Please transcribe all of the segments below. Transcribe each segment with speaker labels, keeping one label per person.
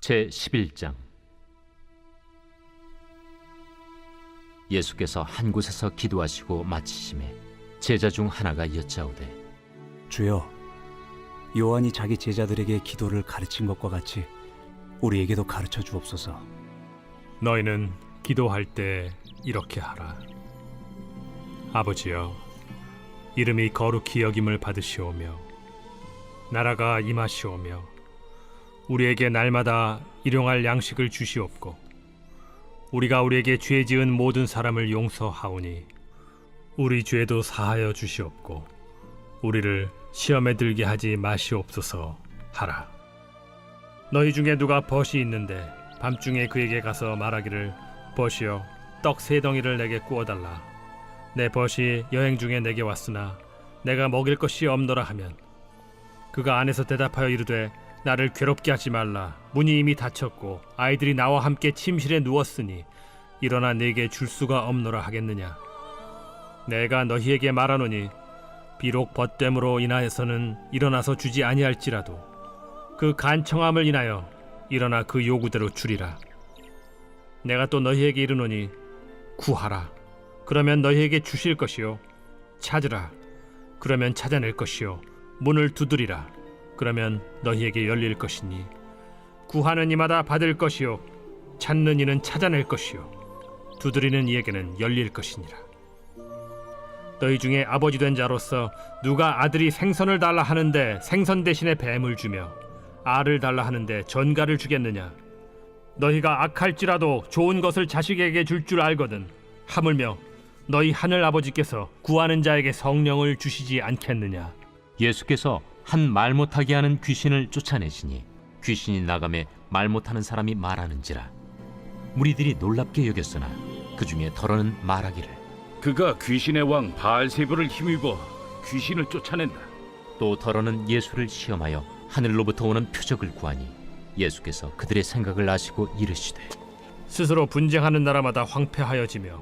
Speaker 1: 제11장. 예수께서 한 곳에서 기도하시고 마치심에 제자 중 하나가 여짜오되,
Speaker 2: 주여, 요한이 자기 제자들에게 기도를 가르친 것과 같이 우리에게도 가르쳐 주옵소서.
Speaker 3: 너희는 기도할 때 이렇게 하라. 아버지여, 이름이 거룩히 여김을 받으시오며 나라가 임하시오며 우리에게 날마다 일용할 양식을 주시옵고 우리가 우리에게 죄 지은 모든 사람을 용서하오니 우리 죄도 사하여 주시옵고 우리를 시험에 들게 하지 마시옵소서 하라. 너희 중에 누가 벗이 있는데 밤중에 그에게 가서 말하기를, 벗이여, 떡 3덩이를 내게 구워달라. 내 벗이 여행 중에 내게 왔으나 내가 먹일 것이 없노라 하면, 그가 안에서 대답하여 이르되, 나를 괴롭게 하지 말라. 문이 이미 닫혔고 아이들이 나와 함께 침실에 누웠으니 일어나 내게 줄 수가 없노라 하겠느냐. 내가 너희에게 말하노니 비록 벗됨으로 인하여서는 일어나서 주지 아니할지라도 그 간청함을 인하여 일어나 그 요구대로 주리라. 내가 또 너희에게 이르노니 구하라, 그러면 너희에게 주실 것이요, 찾으라, 그러면 찾아낼 것이요, 문을 두드리라, 그러면 너희에게 열릴 것이니 구하는 이마다 받을 것이요, 찾는 이는 찾아낼 것이요, 두드리는 이에게는 열릴 것이니라. 너희 중에 아버지 된 자로서 누가 아들이 생선을 달라 하는데 생선 대신에 뱀을 주며 알을 달라 하는데 전갈을 주겠느냐? 너희가 악할지라도 좋은 것을 자식에게 줄 줄 알거든 하물며 너희 하늘 아버지께서 구하는 자에게 성령을 주시지 않겠느냐?
Speaker 1: 예수께서 한 말 못하게 하는 귀신을 쫓아내시니 귀신이 나가매 말 못하는 사람이 말하는지라. 무리들이 놀랍게 여겼으나 그 중에 더러는 말하기를,
Speaker 4: 그가 귀신의 왕 바알세불을 힘입어 귀신을 쫓아낸다.
Speaker 1: 또 더러는 예수를 시험하여 하늘로부터 오는 표적을 구하니 예수께서 그들의 생각을 아시고 이르시되,
Speaker 3: 스스로 분쟁하는 나라마다 황폐하여지며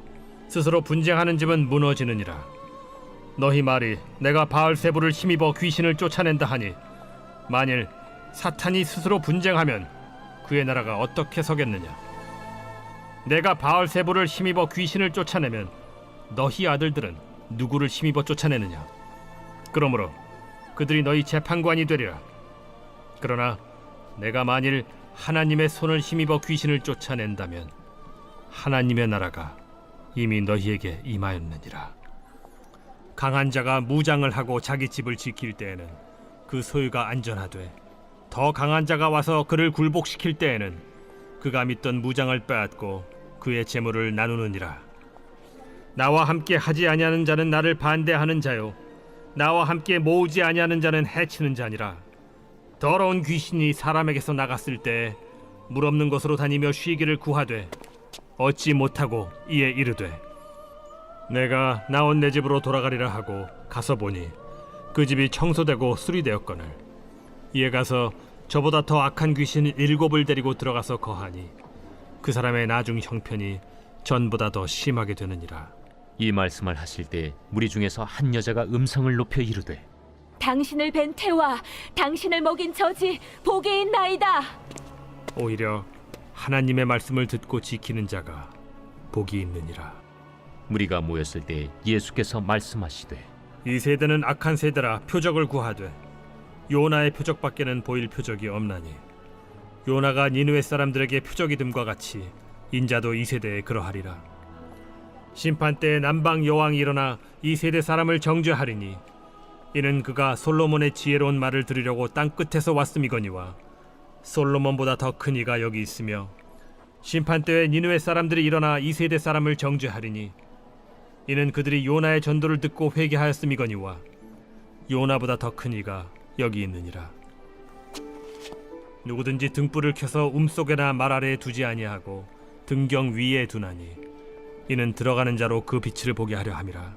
Speaker 3: 스스로 분쟁하는 집은 무너지느니라. 너희 말이 내가 바알세불을 힘입어 귀신을 쫓아낸다 하니, 만일 사탄이 스스로 분쟁하면 그의 나라가 어떻게 서겠느냐? 내가 바알세불을 힘입어 귀신을 쫓아내면 너희 아들들은 누구를 힘입어 쫓아내느냐? 그러므로 그들이 너희 재판관이 되리라. 그러나 내가 만일 하나님의 손을 힘입어 귀신을 쫓아낸다면 하나님의 나라가 이미 너희에게 임하였느니라. 강한 자가 무장을 하고 자기 집을 지킬 때에는 그 소유가 안전하되, 더 강한 자가 와서 그를 굴복시킬 때에는 그가 믿던 무장을 빼앗고 그의 재물을 나누느니라. 나와 함께 하지 아니하는 자는 나를 반대하는 자요, 나와 함께 모으지 아니하는 자는 해치는 자니라. 더러운 귀신이 사람에게서 나갔을 때 물 없는 곳으로 다니며 쉬기를 구하되 얻지 못하고 이에 이르되, 내가 나온 내 집으로 돌아가리라 하고 가서 보니 그 집이 청소되고 수리되었거늘 이에 가서 저보다 더 악한 귀신 7을 데리고 들어가서 거하니 그 사람의 나중 형편이 전보다 더 심하게 되느니라.
Speaker 1: 이 말씀을 하실 때 무리 중에서 한 여자가 음성을 높여 이르되,
Speaker 5: 당신을 뵌 태와 당신을 먹인 저지 복이 있나이다.
Speaker 3: 오히려 하나님의 말씀을 듣고 지키는 자가 복이 있느니라.
Speaker 1: 무리가 모였을 때 예수께서 말씀하시되,
Speaker 3: 이 세대는 악한 세대라 표적을 구하되 요나의 표적밖에는 보일 표적이 없나니, 요나가 니느웨 사람들에게 표적이 됨과 같이 인자도 이 세대에 그러하리라. 심판 때에 남방 여왕이 일어나 이 세대 사람을 정죄하리니, 이는 그가 솔로몬의 지혜로운 말을 들으려고 땅 끝에서 왔음이거니와 솔로몬보다 더 큰 이가 여기 있으며, 심판 때에 니느웨 사람들이 일어나 이 세대 사람을 정죄하리니, 이는 그들이 요나의 전도를 듣고 회개하였음이거니와 요나보다 더 큰 이가 여기 있느니라. 누구든지 등불을 켜서 움속에나 말 아래에 두지 아니하고 등경 위에 두나니, 이는 들어가는 자로 그 빛을 보게 하려 함이라.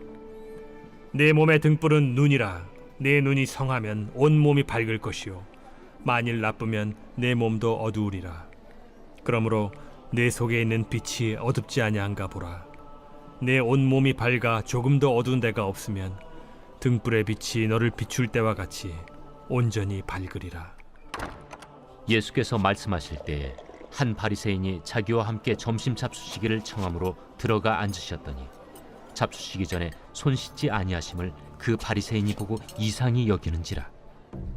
Speaker 3: 내 몸의 등불은 눈이라. 내 눈이 성하면 온 몸이 밝을 것이요, 만일 나쁘면 내 몸도 어두우리라. 그러므로 내 속에 있는 빛이 어둡지 아니한가 보라. 내 온 몸이 밝아 조금도 어두운 데가 없으면 등불의 빛이 너를 비출 때와 같이 온전히 밝으리라.
Speaker 1: 예수께서 말씀하실 때에 한 바리새인이 자기와 함께 점심 잡수시기를 청함으로 들어가 앉으셨더니 잡수시기 전에 손 씻지 아니하심을 그 바리새인이 보고 이상히 여기는지라.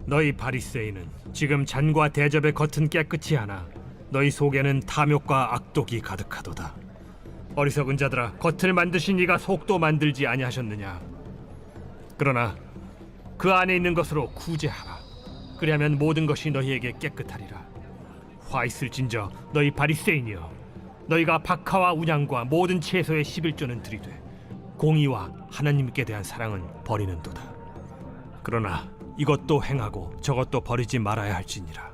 Speaker 3: 너희 바리새인은 지금 잔과 대접의 겉은 깨끗이 하나 너희 속에는 탐욕과 악독이 가득하도다. 어리석은 자들아, 겉을 만드신 이가 속도 만들지 아니하셨느냐? 그러나 그 안에 있는 것으로 구제하라. 그리하면 모든 것이 너희에게 깨끗하리라. 화 있을진저 너희 바리새인이여, 너희가 박하와 운양과 모든 채소의 11조는 들이되 공의와 하나님께 대한 사랑은 버리는도다. 그러나 이것도 행하고 저것도 버리지 말아야 할지니라.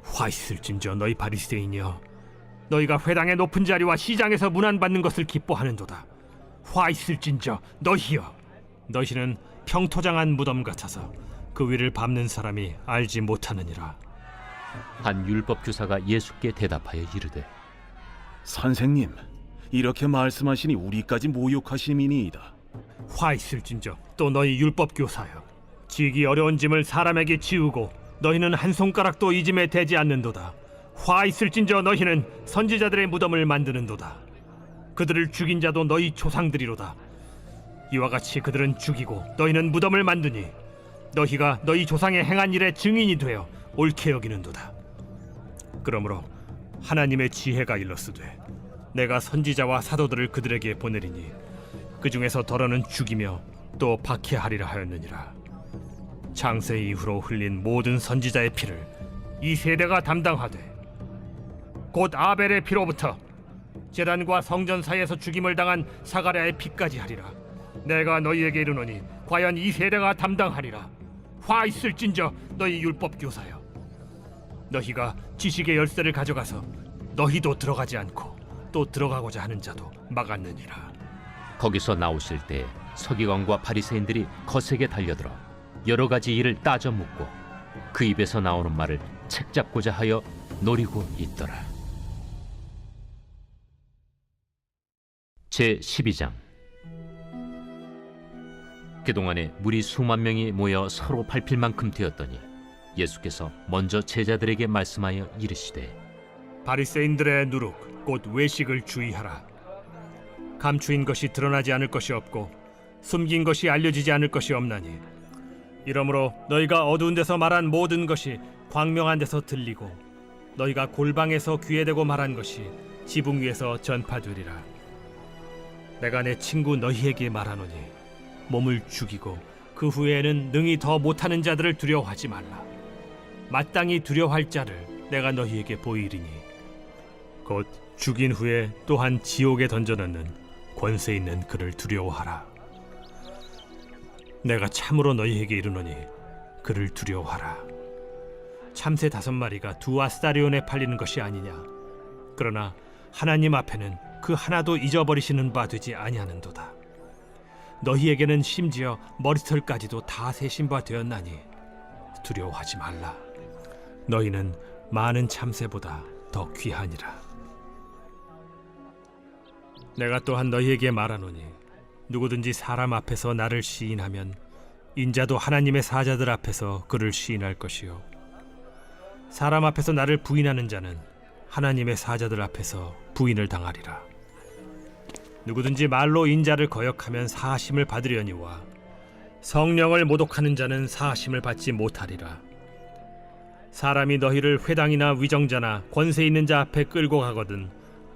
Speaker 3: 화 있을진저 너희 바리새인이여, 너희가 회당의 높은 자리와 시장에서 문안받는 것을 기뻐하는도다. 화 있을진저 너희여, 너희는 평토장한 무덤 같아서 그 위를 밟는 사람이 알지 못하느니라.
Speaker 1: 한 율법 교사가 예수께 대답하여 이르되
Speaker 6: 선생님, 이렇게 말씀하시니 우리까지 모욕하심이니이다.
Speaker 3: 화 있을진저 또 너희 율법 교사여, 지기 어려운 짐을 사람에게 지우고 너희는 한 손가락도 이 짐에 대지 않는도다. 화 있을진저 너희는 선지자들의 무덤을 만드는도다. 그들을 죽인 자도 너희 조상들이로다. 이와 같이 그들은 죽이고 너희는 무덤을 만드니 너희가 너희 조상의 행한 일의 증인이 되어 옳게 여기는도다. 그러므로 하나님의 지혜가 일렀으되 내가 선지자와 사도들을 그들에게 보내리니 그 중에서 더러는 죽이며 또 박해하리라 하였느니라. 창세 이후로 흘린 모든 선지자의 피를 이 세대가 담당하되 곧 아벨의 피로부터 제단과 성전 사이에서 죽임을 당한 사가랴의 피까지 하리라. 내가 너희에게 이르노니 과연 이 세대가 담당하리라. 화 있을진저 너희 율법 교사여, 너희가 지식의 열쇠를 가져가서 너희도 들어가지 않고 또 들어가고자 하는 자도 막았느니라.
Speaker 1: 거기서 나오실 때 서기관과 바리새인들이 거세게 달려들어 여러 가지 일을 따져 묻고 그 입에서 나오는 말을 책잡고자 하여 노리고 있더라. 제 12장. 그동안에 무리 수만 명이 모여 서로 밟힐 만큼 되었더니 예수께서 먼저 제자들에게 말씀하여 이르시되
Speaker 3: 바리새인들의 누룩 곧 외식을 주의하라. 감추인 것이 드러나지 않을 것이 없고 숨긴 것이 알려지지 않을 것이 없나니 이러므로 너희가 어두운 데서 말한 모든 것이 광명한 데서 들리고 너희가 골방에서 귀에 대고 말한 것이 지붕 위에서 전파되리라. 내가 내 친구 너희에게 말하노니 몸을 죽이고 그 후에는 능히 더 못하는 자들을 두려워하지 말라. 마땅히 두려워할 자를 내가 너희에게 보이리니 곧 죽인 후에 또한 지옥에 던져넣는 권세 있는 그를 두려워하라. 내가 참으로 너희에게 이르노니 그를 두려워하라. 참새 5마리가 2아스타리온에 팔리는 것이 아니냐? 그러나 하나님 앞에는 그 하나도 잊어버리시는 바 되지 아니하는도다. 너희에게는 심지어 머리털까지도 다 세신 바 되었나니 두려워하지 말라. 너희는 많은 참새보다 더 귀하니라. 내가 또한 너희에게 말하노니 누구든지 사람 앞에서 나를 시인하면 인자도 하나님의 사자들 앞에서 그를 시인할 것이요 사람 앞에서 나를 부인하는 자는 하나님의 사자들 앞에서 부인을 당하리라. 누구든지 말로 인자를 거역하면 사하심을 받으려니와 성령을 모독하는 자는 사하심을 받지 못하리라. 사람이 너희를 회당이나 위정자나 권세 있는 자 앞에 끌고 가거든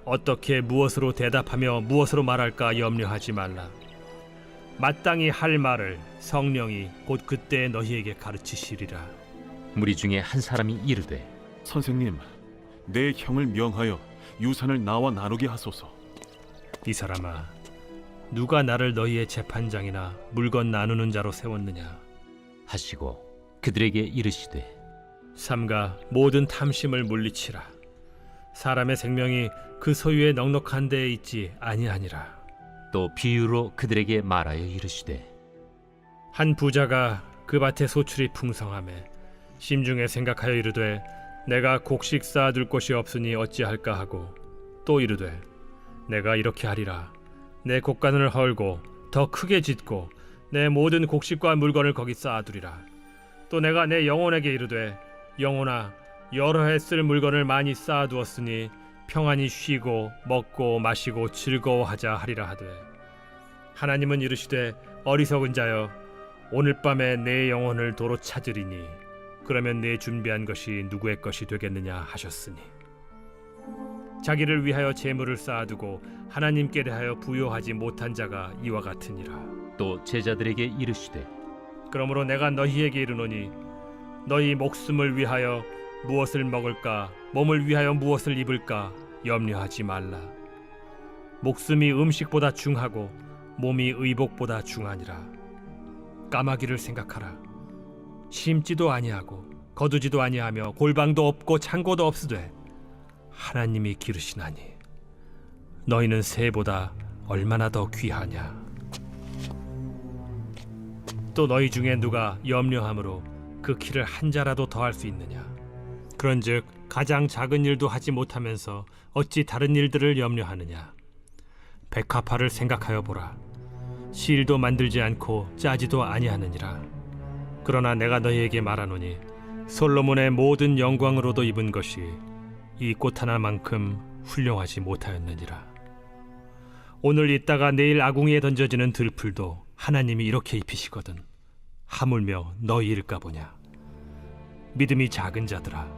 Speaker 3: 어떻게 무엇으로 대답하며 무엇으로 말할까 염려하지 말라. 마땅히 할 말을 성령이 곧 그때 너희에게 가르치시리라.
Speaker 1: 무리 중에 한 사람이 이르되
Speaker 6: 선생님, 내 형을 명하여 유산을 나와 나누게 하소서.
Speaker 3: 이 사람아, 누가 나를 너희의 재판장이나 물건 나누는 자로 세웠느냐?
Speaker 1: 하시고 그들에게 이르시되
Speaker 3: 삼가 모든 탐심을 물리치라. 사람의 생명이 그 소유의 넉넉한 데에 있지 아니하니라.
Speaker 1: 또 비유로 그들에게 말하여 이르시되
Speaker 3: 한 부자가 그 밭에 소출이 풍성하매 심중에 생각하여 이르되 내가 곡식 쌓아둘 곳이 없으니 어찌할까 하고 또 이르되 내가 이렇게 하리라. 내 곡간을 헐고 더 크게 짓고 내 모든 곡식과 물건을 거기 쌓아두리라. 또 내가 내 영혼에게 이르되 영혼아 여러 해 쓸 물건을 많이 쌓아두었으니 평안히 쉬고 먹고 마시고 즐거워하자 하리라 하되, 하나님은 이르시되 어리석은 자여, 오늘 밤에 내 영혼을 도로 찾으리니 그러면 내 준비한 것이 누구의 것이 되겠느냐 하셨으니, 자기를 위하여 재물을 쌓아두고 하나님께 대하여 부요하지 못한 자가 이와 같으니라.
Speaker 1: 또 제자들에게 이르시되
Speaker 3: 그러므로 내가 너희에게 이르노니 너희 목숨을 위하여 무엇을 먹을까, 몸을 위하여 무엇을 입을까 염려하지 말라. 목숨이 음식보다 중하고 몸이 의복보다 중하니라. 까마귀를 생각하라. 심지도 아니하고 거두지도 아니하며 골방도 없고 창고도 없으되 하나님이 기르시나니 너희는 새보다 얼마나 더 귀하냐. 또 너희 중에 누가 염려함으로 그 키를 한 자라도 더할 수 있느냐. 그런즉 가장 작은 일도 하지 못하면서 어찌 다른 일들을 염려하느냐. 백합화를 생각하여 보라. 실도 만들지 않고 짜지도 아니하느니라. 그러나 내가 너희에게 말하노니 솔로몬의 모든 영광으로도 입은 것이 이 꽃 하나만큼 훌륭하지 못하였느니라. 오늘 있다가 내일 아궁이에 던져지는 들풀도 하나님이 이렇게 입히시거든 하물며 너희일까 보냐. 믿음이 작은 자들아,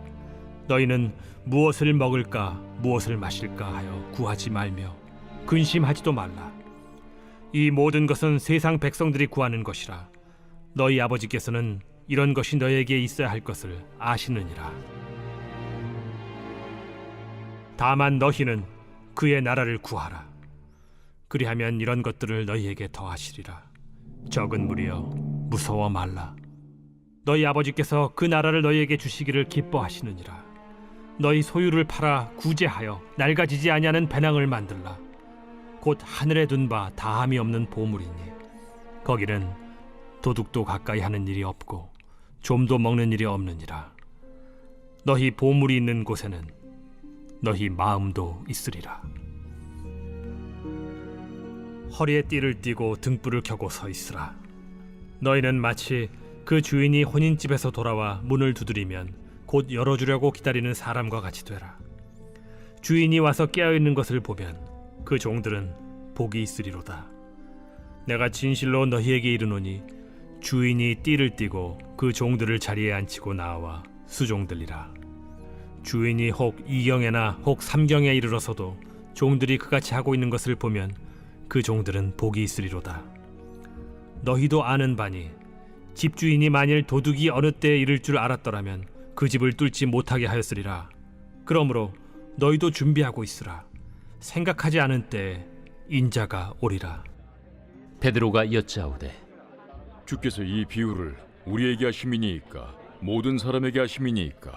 Speaker 3: 너희는 무엇을 먹을까 무엇을 마실까 하여 구하지 말며 근심하지도 말라. 이 모든 것은 세상 백성들이 구하는 것이라. 너희 아버지께서는 이런 것이 너희에게 있어야 할 것을 아시느니라. 다만 너희는 그의 나라를 구하라. 그리하면 이런 것들을 너희에게 더하시리라. 적은 무리여, 무서워 말라. 너희 아버지께서 그 나라를 너희에게 주시기를 기뻐하시느니라. 너희 소유를 팔아 구제하여 낡아지지 아니하는 배낭을 만들라. 곧 하늘에 둔 바 다함이 없는 보물이니 거기는 도둑도 가까이 하는 일이 없고 좀도 먹는 일이 없느니라. 너희 보물이 있는 곳에는 너희 마음도 있으리라. 허리에 띠를 띠고 등불을 켜고 서 있으라. 너희는 마치 그 주인이 혼인집에서 돌아와 문을 두드리면 곧 열어주려고 기다리는 사람과 같이 되라. 주인이 와서 깨어있는 것을 보면 그 종들은 복이 있으리로다. 내가 진실로 너희에게 이르노니 주인이 띠를 띠고 그 종들을 자리에 앉히고 나와 수종들리라. 주인이 혹 2경에나 혹 3경에 이르러서도 종들이 그같이 하고 있는 것을 보면 그 종들은 복이 있으리로다. 너희도 아는 바니 집주인이 만일 도둑이 어느 때에 이를 줄 알았더라면 그 집을 뚫지 못하게 하였으리라. 그러므로 너희도 준비하고 있으라. 생각하지 않은 때에 인자가 오리라.
Speaker 1: 베드로가 여짜오되
Speaker 7: 주께서 이 비유를 우리에게 하심이니이까 모든 사람에게 하심이니이까?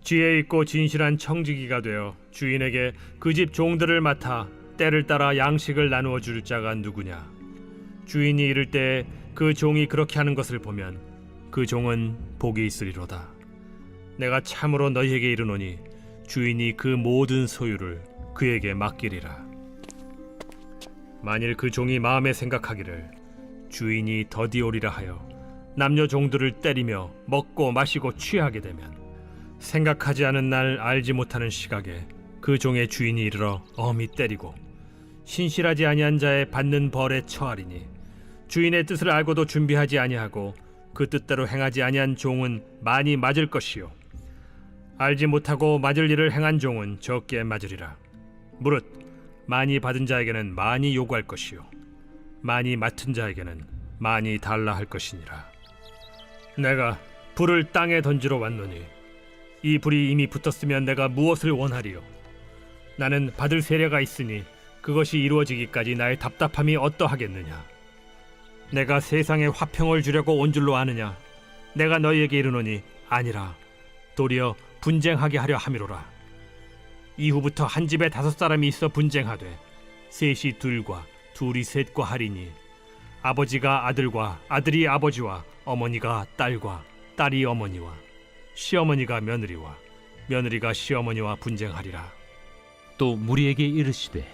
Speaker 3: 지혜 있고 진실한 청지기가 되어 주인에게 그 집 종들을 맡아 때를 따라 양식을 나누어 줄 자가 누구냐. 주인이 이를 때에 그 종이 그렇게 하는 것을 보면 그 종은 복이 있으리로다. 내가 참으로 너희에게 이르노니 주인이 그 모든 소유를 그에게 맡기리라. 만일 그 종이 마음에 생각하기를 주인이 더디 오리라 하여 남녀 종들을 때리며 먹고 마시고 취하게 되면 생각하지 않은 날 알지 못하는 시각에 그 종의 주인이 이르러 엄히 때리고 신실하지 아니한 자의 받는 벌에 처하리니, 주인의 뜻을 알고도 준비하지 아니하고 그 뜻대로 행하지 아니한 종은 많이 맞을 것이요 알지 못하고 맞을 일을 행한 종은 적게 맞으리라. 무릇 많이 받은 자에게는 많이 요구할 것이요 많이 맡은 자에게는 많이 달라 할 것이니라. 내가 불을 땅에 던지러 왔노니 이 불이 이미 붙었으면 내가 무엇을 원하리요. 나는 받을 세례가 있으니 그것이 이루어지기까지 나의 답답함이 어떠하겠느냐. 내가 세상에 화평을 주려고 온 줄로 아느냐. 내가 너희에게 이르노니 아니라 도리어 분쟁하게 하려 함이로라. 이후부터 한 집에 5사람이 있어 분쟁하되 셋이 둘과 둘이 셋과 하리니 아버지가 아들과 아들이 아버지와 어머니가 딸과 딸이 어머니와 시어머니가 며느리와 며느리가 시어머니와 분쟁하리라.
Speaker 1: 또 무리에게 이르시되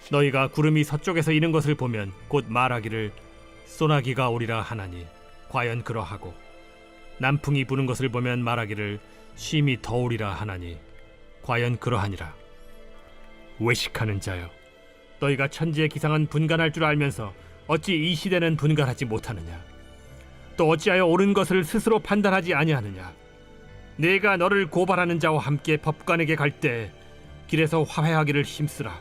Speaker 3: 너희가 구름이 서쪽에서 이는 것을 보면 곧 말하기를 소나기가 오리라 하나니 과연 그러하고, 남풍이 부는 것을 보면 말하기를 심히 더우리라 하나니 과연 그러하니라. 외식하는 자여, 너희가 천지에 기상한 분간할 줄 알면서 어찌 이 시대는 분간하지 못하느냐? 또 어찌하여 옳은 것을 스스로 판단하지 아니하느냐? 내가 너를 고발하는 자와 함께 법관에게 갈 때 길에서 화해하기를 힘쓰라.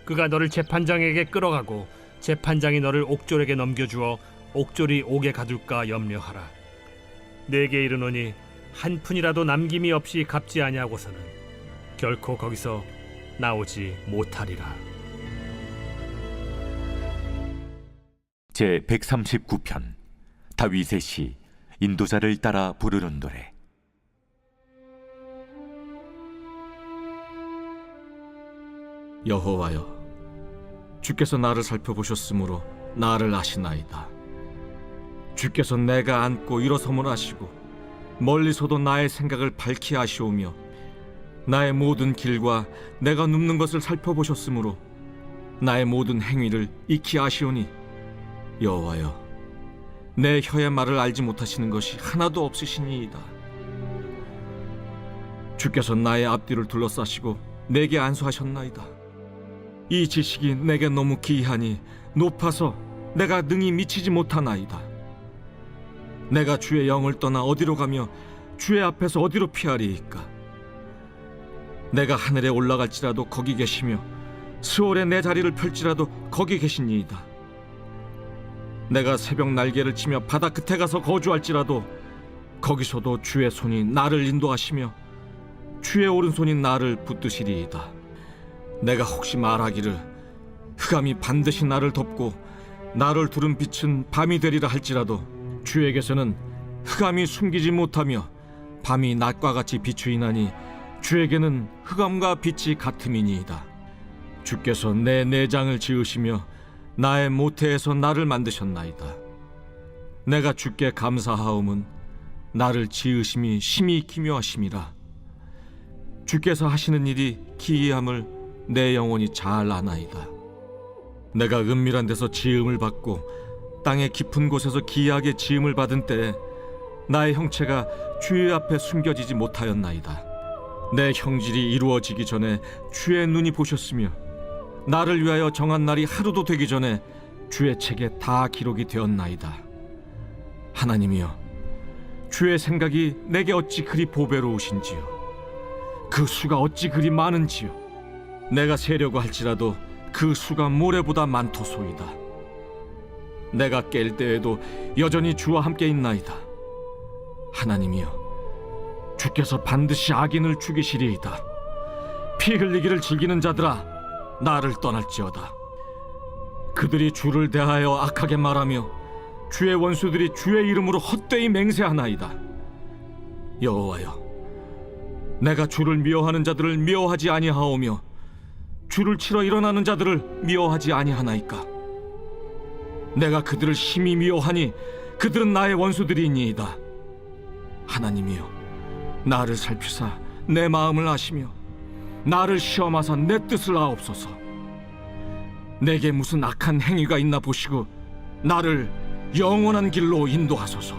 Speaker 3: 그가 너를 재판장에게 끌어가고 재판장이 너를 옥졸에게 넘겨주어 옥졸이 옥에 가둘까 염려하라. 내게 이르노니 한 푼이라도 남김이 없이 갚지 아니하고서는 결코 거기서 나오지 못하리라.
Speaker 8: 제 139편 다윗의 시 인도자를 따라 부르는 노래.
Speaker 9: 여호와여, 주께서 나를 살펴보셨으므로 나를 아시나이다. 주께서 내가 앉고 일어섬을 아시고 멀리서도 나의 생각을 밝히 아시오며 나의 모든 길과 내가 눕는 것을 살펴보셨으므로 나의 모든 행위를 익히 아시오니 여호와여, 내 혀의 말을 알지 못하시는 것이 하나도 없으시니이다. 주께서 나의 앞뒤를 둘러싸시고 내게 안수하셨나이다. 이 지식이 내게 너무 기이하니 높아서 내가 능히 미치지 못하나이다. 내가 주의 영을 떠나 어디로 가며 주의 앞에서 어디로 피하리이까? 내가 하늘에 올라갈지라도 거기 계시며 스올에 내 자리를 펼지라도 거기 계시니이다. 내가 새벽 날개를 치며 바다 끝에 가서 거주할지라도 거기서도 주의 손이 나를 인도하시며 주의 오른손이 나를 붙드시리이다. 내가 혹시 말하기를 흑암이 반드시 나를 덮고 나를 두른 빛은 밤이 되리라 할지라도 주에게서는 흑암이 숨기지 못하며 밤이 낮과 같이 비추이나니 주에게는 흑암과 빛이 같음이니이다. 주께서 내 내장을 지으시며 나의 모태에서 나를 만드셨나이다. 내가 주께 감사하옴은 나를 지으심이 심히 기묘하심이라. 주께서 하시는 일이 기이함을 내 영혼이 잘 아나이다. 내가 은밀한 데서 지음을 받고 땅의 깊은 곳에서 기이하게 지음을 받은 때에 나의 형체가 주의 앞에 숨겨지지 못하였나이다. 내 형질이 이루어지기 전에 주의 눈이 보셨으며 나를 위하여 정한 날이 하루도 되기 전에 주의 책에 다 기록이 되었나이다. 하나님이여, 주의 생각이 내게 어찌 그리 보배로우신지요. 그 수가 어찌 그리 많은지요. 내가 세려고 할지라도 그 수가 모래보다 많도소이다. 내가 깰 때에도 여전히 주와 함께 있나이다. 하나님이여, 주께서 반드시 악인을 죽이시리이다. 피 흘리기를 즐기는 자들아, 나를 떠날지어다. 그들이 주를 대하여 악하게 말하며 주의 원수들이 주의 이름으로 헛되이 맹세하나이다. 여호와여, 내가 주를 미워하는 자들을 미워하지 아니하오며 주를 치러 일어나는 자들을 미워하지 아니하나이까? 내가 그들을 심히 미워하니 그들은 나의 원수들이니이다. 하나님이여, 나를 살피사 내 마음을 아시며 나를 시험하사 내 뜻을 아옵소서. 내게 무슨 악한 행위가 있나 보시고 나를 영원한 길로 인도하소서.